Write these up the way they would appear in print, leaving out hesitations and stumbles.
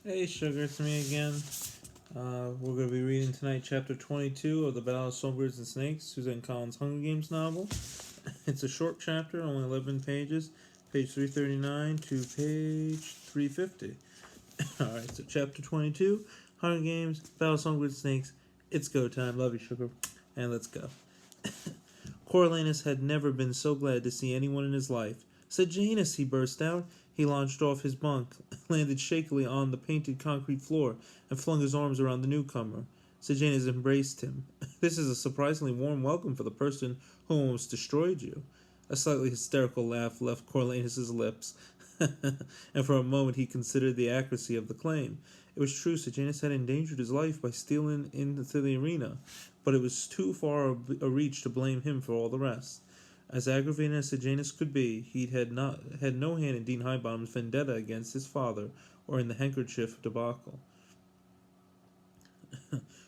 Hey, Sugar, it's me again. We're going to be reading tonight chapter 22 of The Battle of Songbirds and Snakes, Suzanne Collins' Hunger Games novel. It's a short chapter, only 11 pages, page 339 to page 350. Alright, so chapter 22, Hunger Games, Battle of Songbirds and Snakes. It's go time. Love you, Sugar. And let's go. Coriolanus had never been so glad to see anyone in his life. Sejanus, he burst out. He launched off his bunk, landed shakily on the painted concrete floor, and flung his arms around the newcomer. Sejanus embraced him. This is a surprisingly warm welcome for the person who almost destroyed you. A slightly hysterical laugh left Coriolanus's lips, and for a moment he considered the accuracy of the claim. It was true, Sejanus had endangered his life by stealing into the arena, but it was too far a reach to blame him for all the rest. As aggravating as Sejanus could be, he had no hand in Dean Highbottom's vendetta against his father or in the handkerchief debacle.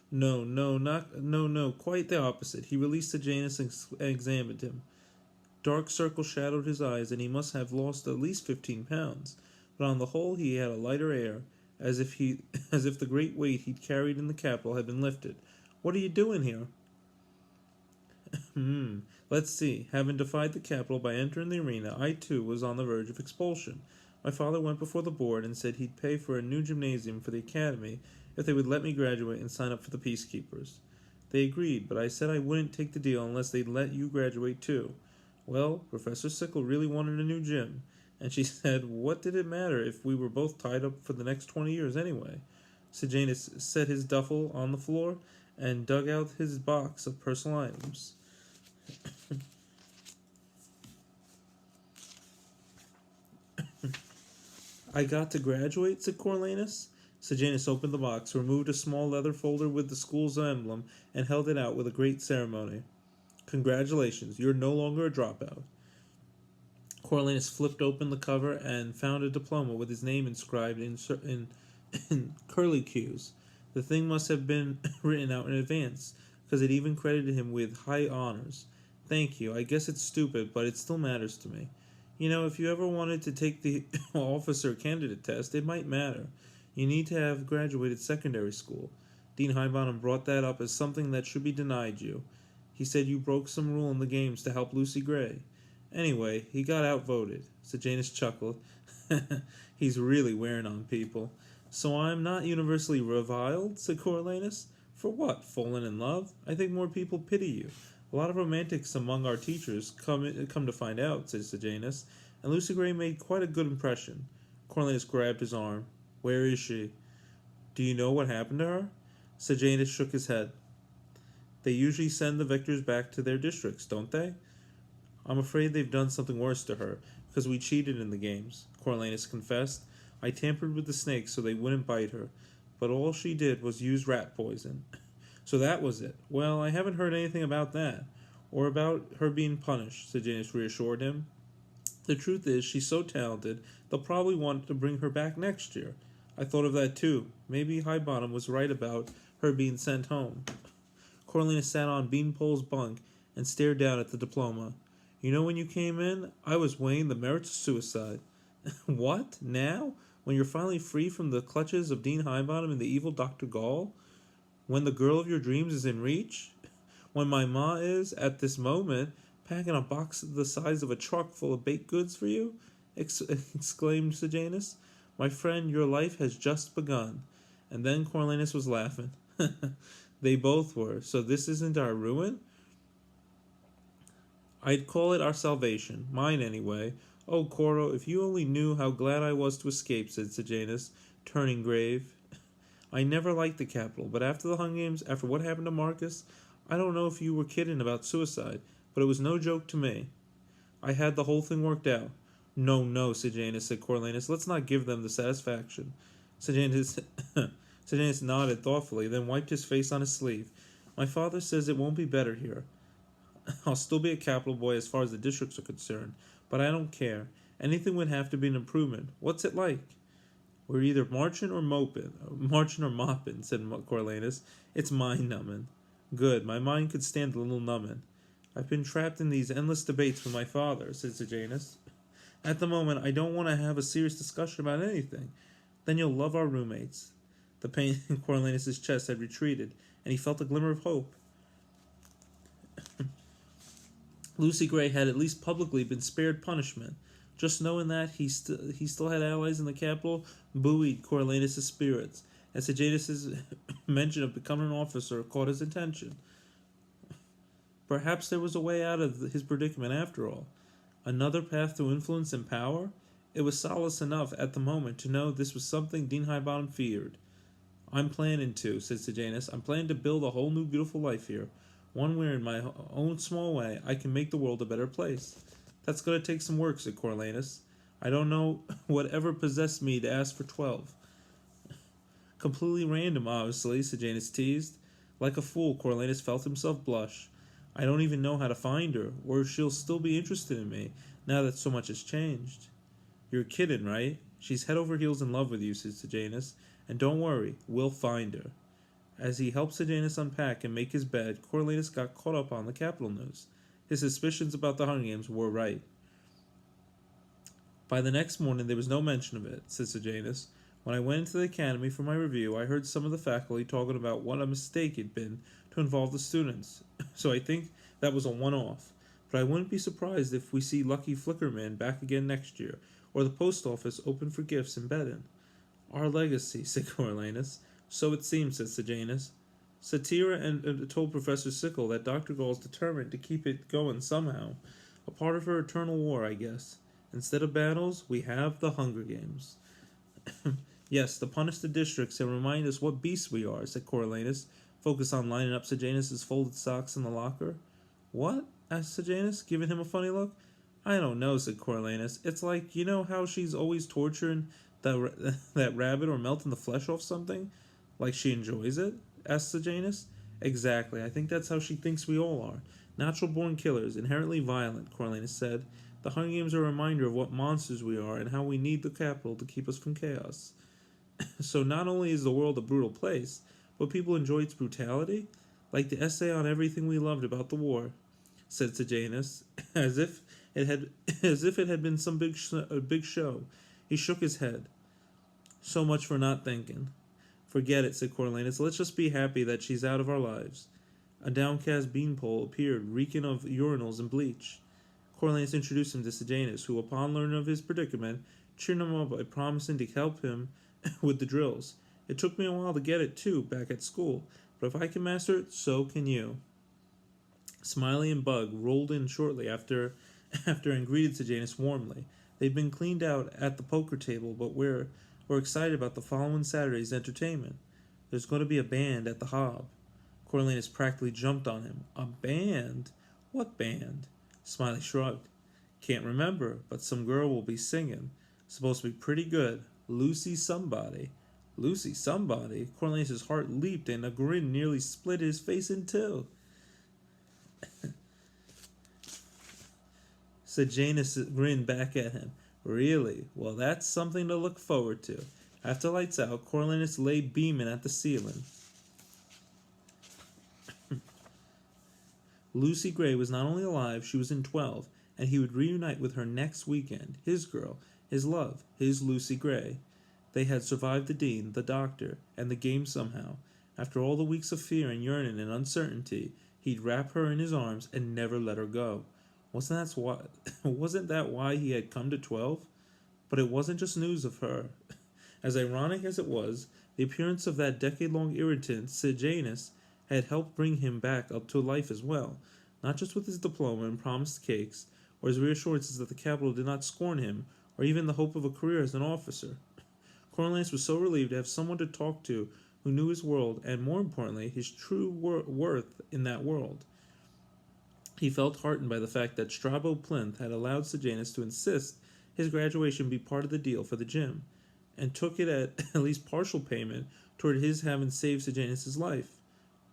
No, quite the opposite. He released Sejanus and examined him. Dark circles shadowed his eyes, and he must have lost at least 15 pounds. But on the whole, he had a lighter air, as if as if the great weight he'd carried in the capital had been lifted. What are you doing here? Let's see. Having defied the capital by entering the arena, I too was on the verge of expulsion. My father went before the board and said he'd pay for a new gymnasium for the academy if they would let me graduate and sign up for the peacekeepers. They agreed, but I said I wouldn't take the deal unless they'd let you graduate too. Well, Professor Sickle really wanted a new gym, and she said, what did it matter if we were both tied up for the next 20 years anyway? Sejanus set his duffel on the floor and dug out his box of personal items. I got to graduate, said Coriolanus. Sejanus opened the box, removed a small leather folder with the school's emblem, and held it out with a great ceremony. Congratulations, you're no longer a dropout. Coriolanus flipped open the cover and found a diploma with his name inscribed in curlicues. The thing must have been written out in advance, because it even credited him with high honors. Thank you. I guess it's stupid, but it still matters to me. You know, if you ever wanted to take the officer candidate test, it might matter. You need to have graduated secondary school. Dean Highbottom brought that up as something that should be denied you. He said you broke some rule in the games to help Lucy Gray. Anyway, he got outvoted. Sejanus chuckled. He's really wearing on people. So I'm not universally reviled, said Coriolanus. For what? Fallen in love? I think more people pity you. A lot of romantics among our teachers come to find out, said Sejanus, and Lucy Gray made quite a good impression. Coriolanus grabbed his arm. Where is she? Do you know what happened to her? Sejanus shook his head. They usually send the victors back to their districts, don't they? I'm afraid they've done something worse to her, because we cheated in the games, Coriolanus confessed. I tampered with the snakes so they wouldn't bite her, but all she did was use rat poison. So that was it. Well, I haven't heard anything about that, or about her being punished, Sejanus reassured him. The truth is, she's so talented, they'll probably want to bring her back next year. I thought of that too. Maybe Highbottom was right about her being sent home. Coriolanus sat on Beanpole's bunk and stared down at the diploma. You know, when you came in, I was weighing the merits of suicide. What? Now? When you're finally free from the clutches of Dean Highbottom and the evil Dr. Gall? When the girl of your dreams is in reach? When my ma is, at this moment, packing a box the size of a truck full of baked goods for you? Exclaimed Sejanus. My friend, your life has just begun. And then Coriolanus was laughing. They both were. So this isn't our ruin? I'd call it our salvation. Mine, anyway. Oh, Coro, if you only knew how glad I was to escape, said Sejanus, turning grave. I never liked the capital, but after the Hunger Games, after what happened to Marcus, I don't know if you were kidding about suicide, but it was no joke to me. I had the whole thing worked out. No, Sejanus, said Coriolanus. Let's not give them the satisfaction. Sejanus, Sejanus nodded thoughtfully, then wiped his face on his sleeve. My father says it won't be better here. I'll still be a capital boy as far as the districts are concerned, but I don't care. Anything would have to be an improvement. What's it like? We're either marching or mopping, said Coriolanus. It's mind-numbing. Good, my mind could stand a little numbing. I've been trapped in these endless debates with my father, said Sejanus. At the moment, I don't want to have a serious discussion about anything. Then you'll love our roommates. The pain in Coriolanus's chest had retreated, and he felt a glimmer of hope. Lucy Gray had at least publicly been spared punishment. Just knowing that he still had allies in the capital buoyed Coriolanus' spirits, and Sejanus' mention of becoming an officer caught his attention. Perhaps there was a way out of his predicament after all. Another path to influence and power? It was solace enough at the moment to know this was something Dean Highbottom feared. I'm planning to, said Sejanus. I'm planning to build a whole new beautiful life here. One where, in my own small way, I can make the world a better place. That's going to take some work, said Coriolanus. I don't know whatever possessed me to ask for 12. Completely random, obviously, Sejanus teased. Like a fool, Coriolanus felt himself blush. I don't even know how to find her, or if she'll still be interested in me, now that so much has changed. You're kidding, right? She's head over heels in love with you, said Sejanus, and don't worry, we'll find her. As he helped Sejanus unpack and make his bed, Coriolanus got caught up on the capital news. His suspicions about the Hunger Games were right. By the next morning there was no mention of it, said Sejanus. When I went into the academy for my review, I heard some of the faculty talking about what a mistake it'd been to involve the students, so I think that was a one-off. But I wouldn't be surprised if we see Lucky Flickerman back again next year, or the post office open for gifts in Bedon. Our legacy, said Coriolanus. So it seems, said Sejanus. Satira and told Professor Sickle that Dr. Gall's determined to keep it going somehow. A part of her eternal war, I guess. Instead of battles, we have the Hunger Games. Yes, to punish the districts and remind us what beasts we are, said Coriolanus, focused on lining up Sejanus' folded socks in the locker. What? Asked Sejanus, giving him a funny look. I don't know, said Coriolanus. It's like, you know how she's always torturing that rabbit or melting the flesh off something? Like she enjoys it? Asked Sejanus. Exactly. I think that's how she thinks we all are. Natural-born killers, inherently violent, Coriolanus said. The Hunger Games are a reminder of what monsters we are and how we need the capital to keep us from chaos. So not only is the world a brutal place, but people enjoy its brutality? Like the essay on everything we loved about the war, said Sejanus, as if it had been some big show. He shook his head. So much for not thinking. Forget it, said Coriolanus. Let's just be happy that she's out of our lives. A downcast beanpole appeared, reeking of urinals and bleach. Coriolanus introduced him to Sejanus, who, upon learning of his predicament, cheered him up by promising to help him with the drills. It took me a while to get it, too, back at school, but if I can master it, so can you. Smiley and Bug rolled in shortly after and greeted Sejanus warmly. They'd been cleaned out at the poker table, but were excited about the following Saturday's entertainment. There's going to be a band at the Hob. Coriolanus practically jumped on him. A band? What band? Smiley shrugged. Can't remember, but some girl will be singing. Supposed to be pretty good. Lucy somebody. Lucy somebody? Coriolanus' heart leaped and a grin nearly split his face in two. Sejanus grinned back at him. Really? Well, that's something to look forward to. After lights out, Coriolanus lay beaming at the ceiling. Lucy Gray was not only alive, she was in 12, and he would reunite with her next weekend. His girl, his love, his Lucy Gray. They had survived the dean, the doctor, and the game somehow. After all the weeks of fear and yearning and uncertainty, he'd wrap her in his arms and never let her go. Wasn't that why he had come to 12? But it wasn't just news of her. As ironic as it was, the appearance of that decade-long irritant, Sejanus, had helped bring him back up to life as well, not just with his diploma and promised cakes, or his reassurances that the capital did not scorn him, or even the hope of a career as an officer. Coriolanus was so relieved to have someone to talk to who knew his world, and more importantly, his true worth in that world. He felt heartened by the fact that Strabo Plinth had allowed Sejanus to insist his graduation be part of the deal for the gym, and took it at least partial payment toward his having saved Sejanus' life.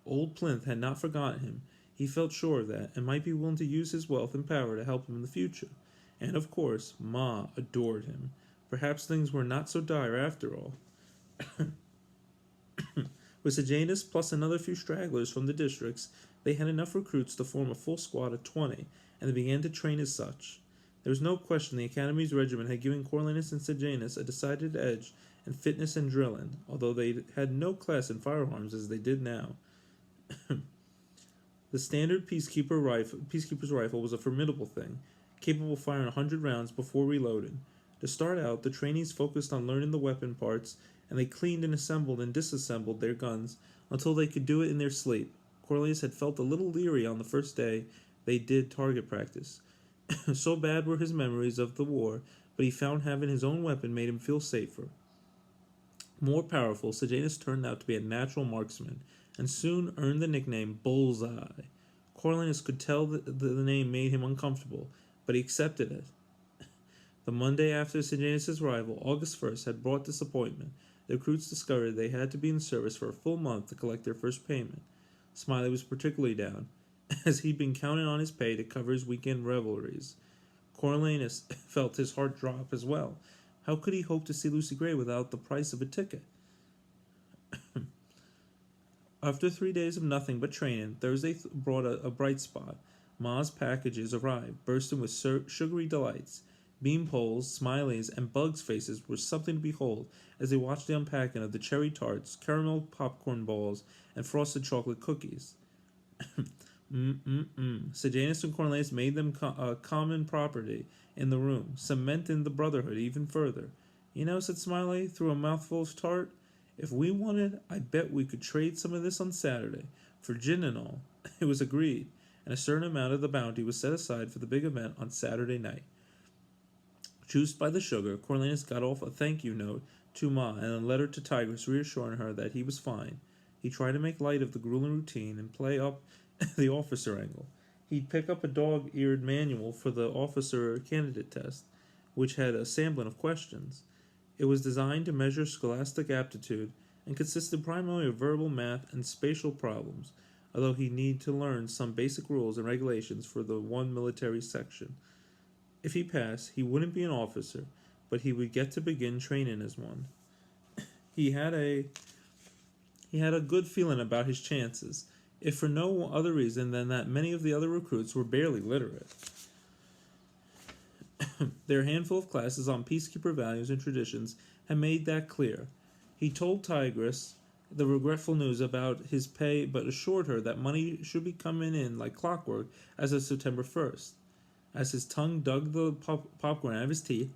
Old Plinth had not forgotten him. He felt sure of that, and might be willing to use his wealth and power to help him in the future. And, of course, Ma adored him. Perhaps things were not so dire after all. With Sejanus plus another few stragglers from the districts, they had enough recruits to form a full squad of 20, and they began to train as such. There was no question the Academy's regiment had given Coriolanus and Sejanus a decided edge and fitness and drilling, although they had no class in firearms as they did now. The standard peacekeeper's rifle was a formidable thing, capable of firing 100 rounds before reloading. To start out, the trainees focused on learning the weapon parts, and they cleaned and assembled and disassembled their guns until they could do it in their sleep. Cornelius had felt a little leery on the first day they did target practice. So bad were his memories of the war, but he found having his own weapon made him feel safer. More powerful, Sejanus turned out to be a natural marksman, and soon earned the nickname Bullseye. Cornelius could tell the name made him uncomfortable, but he accepted it. The Monday after Sejanus' arrival, August 1st, had brought disappointment. The recruits discovered they had to be in service for a full month to collect their first payment. Smiley was particularly down, as he'd been counting on his pay to cover his weekend revelries. Cornelius felt his heart drop as well. How could he hope to see Lucy Gray without the price of a ticket? After 3 days of nothing but training, Thursday brought a bright spot. Ma's packages arrived, bursting with sugary delights. Bean poles, smileys, and bugs' faces were something to behold as they watched the unpacking of the cherry tarts, caramel popcorn balls, and frosted chocolate cookies. Sejanus and Cornelius made them common property in the room, cementing the brotherhood even further. You know, said Smiley through a mouthful of tart, if we wanted, I bet we could trade some of this on Saturday, for gin and all. It was agreed, and a certain amount of the bounty was set aside for the big event on Saturday night. Juiced by the sugar, Cornelius got off a thank you note to Ma and a letter to Tigress reassuring her that he was fine. He tried to make light of the grueling routine and play up the officer angle. He'd pick up a dog-eared manual for the officer candidate test, which had a sampling of questions. It was designed to measure scholastic aptitude and consisted primarily of verbal, math, and spatial problems, although he'd need to learn some basic rules and regulations for the one military section. If he passed, he wouldn't be an officer, but he would get to begin training as one. He had a good feeling about his chances, if for no other reason than that many of the other recruits were barely literate. Their handful of classes on peacekeeper values and traditions had made that clear. He told Tigress the regretful news about his pay, but assured her that money should be coming in like clockwork as of September 1st. As his tongue dug the popcorn out of his teeth,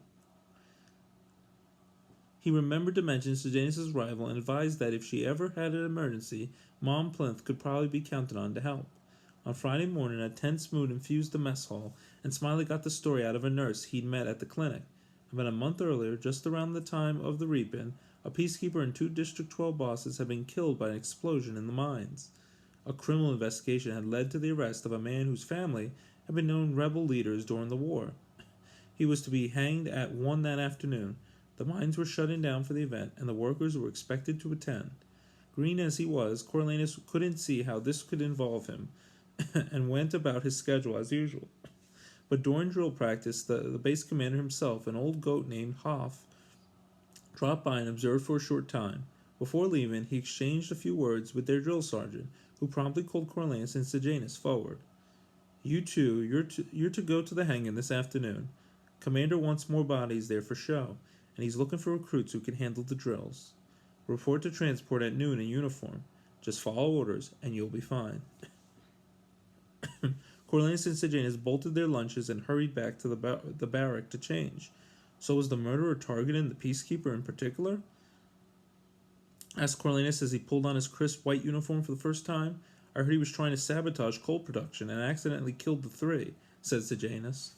he remembered to mention Sejanus' rival and advised that if she ever had an emergency, Mom Plinth could probably be counted on to help. On Friday morning, a tense mood infused the mess hall, and Smiley got the story out of a nurse he'd met at the clinic. About a month earlier, just around the time of the reaping, a peacekeeper and 2 District 12 bosses had been killed by an explosion in the mines. A criminal investigation had led to the arrest of a man whose family had been known rebel leaders during the war. He was to be hanged at 1 that afternoon. The mines were shutting down for the event, and the workers were expected to attend. Green as he was, Cornelius couldn't see how this could involve him, and went about his schedule as usual. But during drill practice, the base commander himself, an old goat named Hoff, dropped by and observed for a short time. Before leaving, he exchanged a few words with their drill sergeant, who promptly called Cornelius and Sejanus forward. You two, you're to go to the hanging this afternoon. Commander wants more bodies there for show, and he's looking for recruits who can handle the drills. Report to transport at noon in uniform. Just follow orders, and you'll be fine. Cornelius and Sejanus bolted their lunches and hurried back to the barrack to change. So was the murderer targeting the peacekeeper in particular? Asked Cornelius as he pulled on his crisp white uniform for the first time. I heard he was trying to sabotage coal production and accidentally killed the 3, said Sejanus.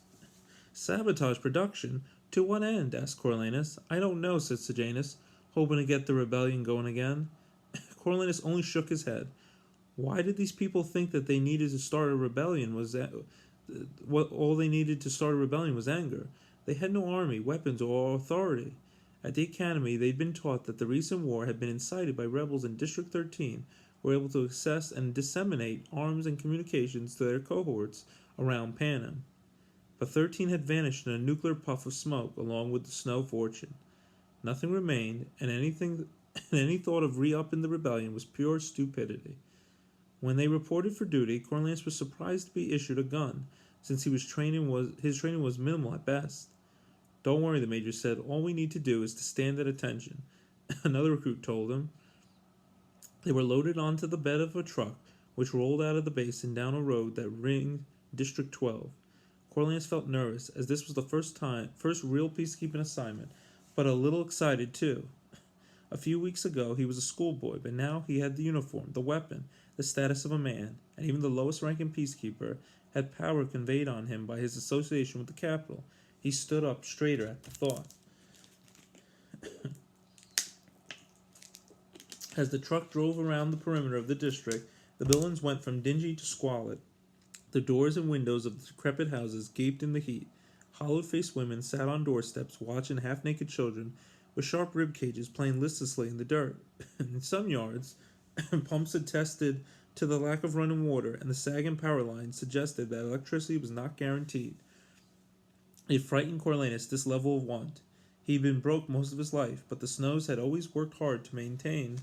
Sabotage production? To what end? Asked Cornelius. I don't know, said Sejanus, hoping to get the rebellion going again. Cornelius only shook his head. Why did these people think that they needed to start a rebellion? All they needed to start a rebellion was anger. They had no army, weapons, or authority. At the academy, they'd been taught that the recent war had been incited by rebels in District 13, who were able to access and disseminate arms and communications to their cohorts around Panem. But 13 had vanished in a nuclear puff of smoke along with the snow fortune. Nothing remained, and any thought of re-upping the rebellion was pure stupidity. When they reported for duty, Cornelius was surprised to be issued a gun, since his training was minimal at best. Don't worry, the major said. All we need to do is to stand at attention. Another recruit told him. They were loaded onto the bed of a truck, which rolled out of the base and down a road that ringed District 12. Cornelius felt nervous, as this was the first real peacekeeping assignment, but a little excited too. A few weeks ago he was a schoolboy, but now he had the uniform, the weapon, the status of a man, and even the lowest ranking peacekeeper had power conveyed on him by his association with the capital. He stood up straighter at the thought. As the truck drove around the perimeter of the district, the buildings went from dingy to squalid. The doors and windows of the decrepit houses gaped in the heat. Hollow-faced women sat on doorsteps watching half-naked children with sharp rib cages playing listlessly in the dirt. In some yards, pumps attested to the lack of running water, and the sagging power lines suggested that electricity was not guaranteed. It frightened Cornelius, this level of want. He'd been broke most of his life, but the Snows had always worked hard to maintain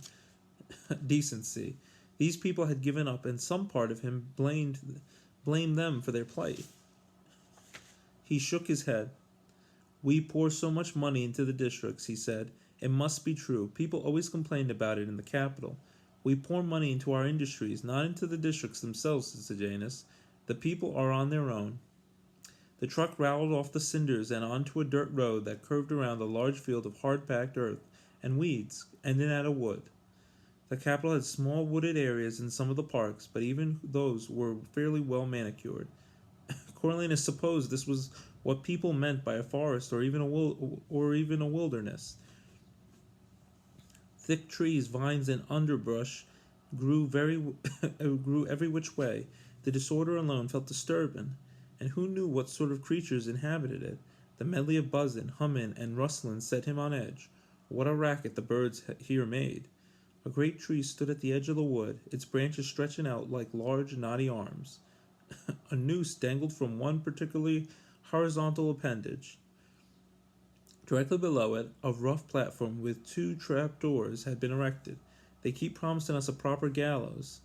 decency. These people had given up, and some part of him blamed them for their plight. He shook his head. "We pour so much money into the districts," he said. "It must be true. People always complained about it in the capital. We pour money into our industries, not into the districts themselves," said Sejanus. "The people are on their own." The truck rattled off the cinders and onto a dirt road that curved around a large field of hard-packed earth and weeds, ending at a wood. The capital had small wooded areas in some of the parks, but even those were fairly well manicured. Cornelius supposed this was what people meant by a forest or even a wilderness. Thick trees, vines, and underbrush grew every which way. The disorder alone felt disturbing, and who knew what sort of creatures inhabited it? The medley of buzzing, humming, and rustling set him on edge. What a racket the birds here made! A great tree stood at the edge of the wood, its branches stretching out like large, knotty arms. A noose dangled from one particularly horizontal appendage. Directly below it, a rough platform with 2 trap-doors had been erected. "They keep promising us a proper gallows,"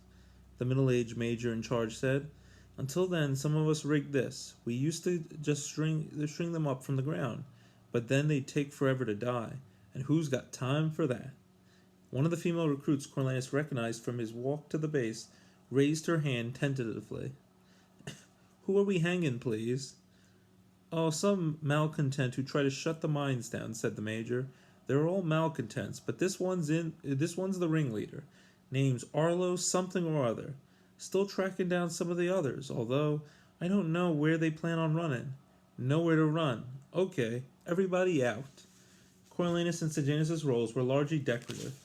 the middle-aged major in charge said. "Until then, some of us rigged this. We used to just string them up from the ground, but then they'd take forever to die, and who's got time for that?" One of the female recruits Cornelius recognized from his walk to the base raised her hand tentatively. "Who are we hanging, please?" "Oh, some malcontent who try to shut the mines down," said the major. "They're all malcontents, but this one's the ringleader. Name's Arlo something or other. Still tracking down some of the others, although I don't know where they plan on running." "Nowhere to run. Okay, everybody out." Cornelius and Sejanus' roles were largely decorative.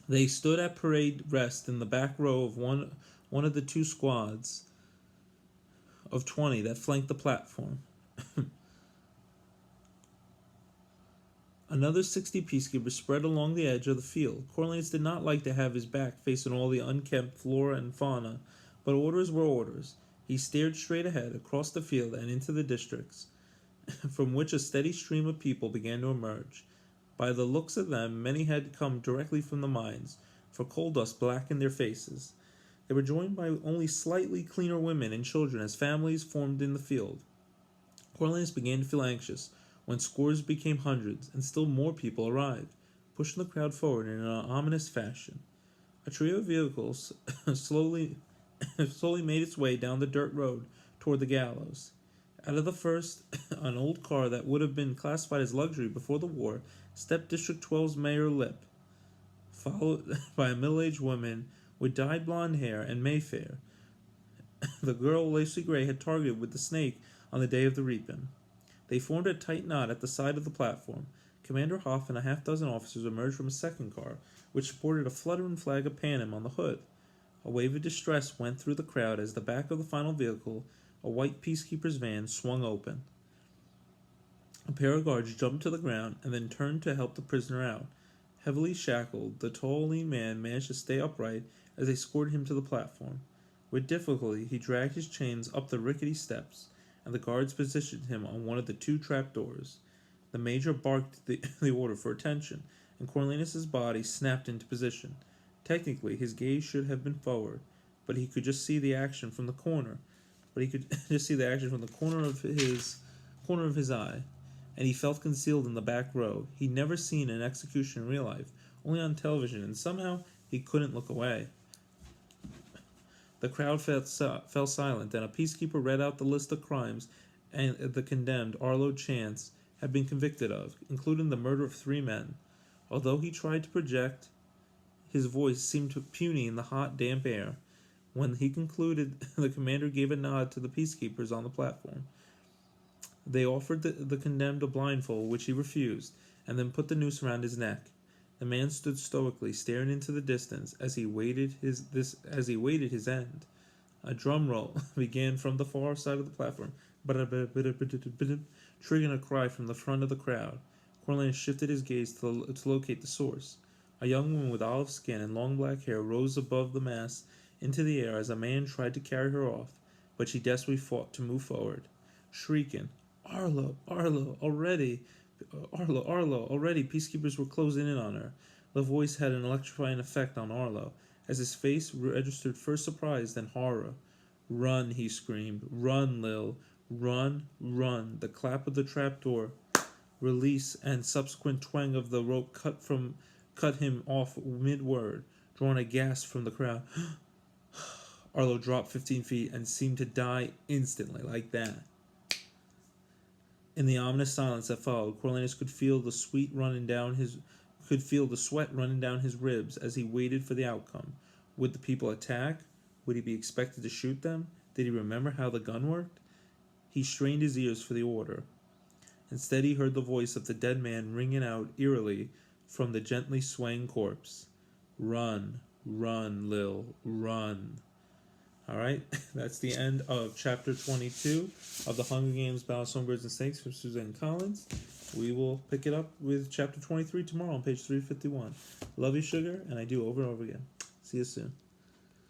They stood at parade rest in the back row of one of the 2 squads of 20 that flanked the platform. Another 60 peacekeepers spread along the edge of the field. Cornelius did not like to have his back facing all the unkempt flora and fauna, but orders were orders. He stared straight ahead, across the field and into the districts, from which a steady stream of people began to emerge. By the looks of them, many had come directly from the mines, for coal dust blackened their faces. They were joined by only slightly cleaner women and children as families formed in the field. Cornelius began to feel anxious when scores became hundreds, and still more people arrived, pushing the crowd forward in an ominous fashion. A trio of vehicles slowly made its way down the dirt road toward the gallows. Out of the first, an old car that would have been classified as luxury before the war, stepped District 12's Mayor Lip, followed by a middle-aged woman with dyed blonde hair and Mayfair, the girl Lacey Gray had targeted with the snake on the day of the reaping. They formed a tight knot at the side of the platform. Commander Hoff and a half-dozen officers emerged from a second car, which sported a fluttering flag of Panem on the hood. A wave of distress went through the crowd as the back of the final vehicle, a white peacekeeper's van, swung open. A pair of guards jumped to the ground and then turned to help the prisoner out. Heavily shackled, the tall, lean man managed to stay upright as they escorted him to the platform. With difficulty, he dragged his chains up the rickety steps, and the guards positioned him on one of the 2 trapdoors. The major barked the order for attention, and Cornelius' body snapped into position. Technically, his gaze should have been forward, but he could just see the action from the corner. Of his eye, and he felt concealed in the back row. He'd never seen an execution in real life, only on television, and somehow he couldn't look away. The crowd fell silent, and a peacekeeper read out the list of crimes and the condemned Arlo Chance had been convicted of, including the murder of 3 men. Although he tried to project, his voice seemed puny in the hot, damp air. When he concluded, the commander gave a nod to the peacekeepers on the platform. They offered the condemned a blindfold, which he refused, and then put the noose around his neck. The man stood stoically, staring into the distance as he waited his end. A drum roll began from the far side of the platform, triggering a cry from the front of the crowd. Cornelius shifted his gaze to locate the source. A young woman with olive skin and long black hair rose above the mass into the air as a man tried to carry her off, but she desperately fought to move forward, shrieking, "Arlo, Arlo, already! Arlo, Arlo, already!" Peacekeepers were closing in on her. The voice had an electrifying effect on Arlo, as his face registered first surprise, then horror. "Run," he screamed. "Run, Lil. Run, run." The clap of the trapdoor release and subsequent twang of the rope cut him off mid-word, drawing a gasp from the crowd. Arlo dropped 15 feet and seemed to die instantly, like that. In the ominous silence that followed, Cornelius could feel the sweat running down his ribs as he waited for the outcome. Would the people attack? Would he be expected to shoot them? Did he remember how the gun worked? He strained his ears for the order. Instead, he heard the voice of the dead man ringing out eerily from the gently swaying corpse. "Run, run, Lil, run." All right, that's the end of chapter 22 of the Hunger Games: Battle of Songbirds and Snakes from Suzanne Collins. We will pick it up with chapter 23 tomorrow on page 351. Love you, sugar, and I do over and over again. See you soon.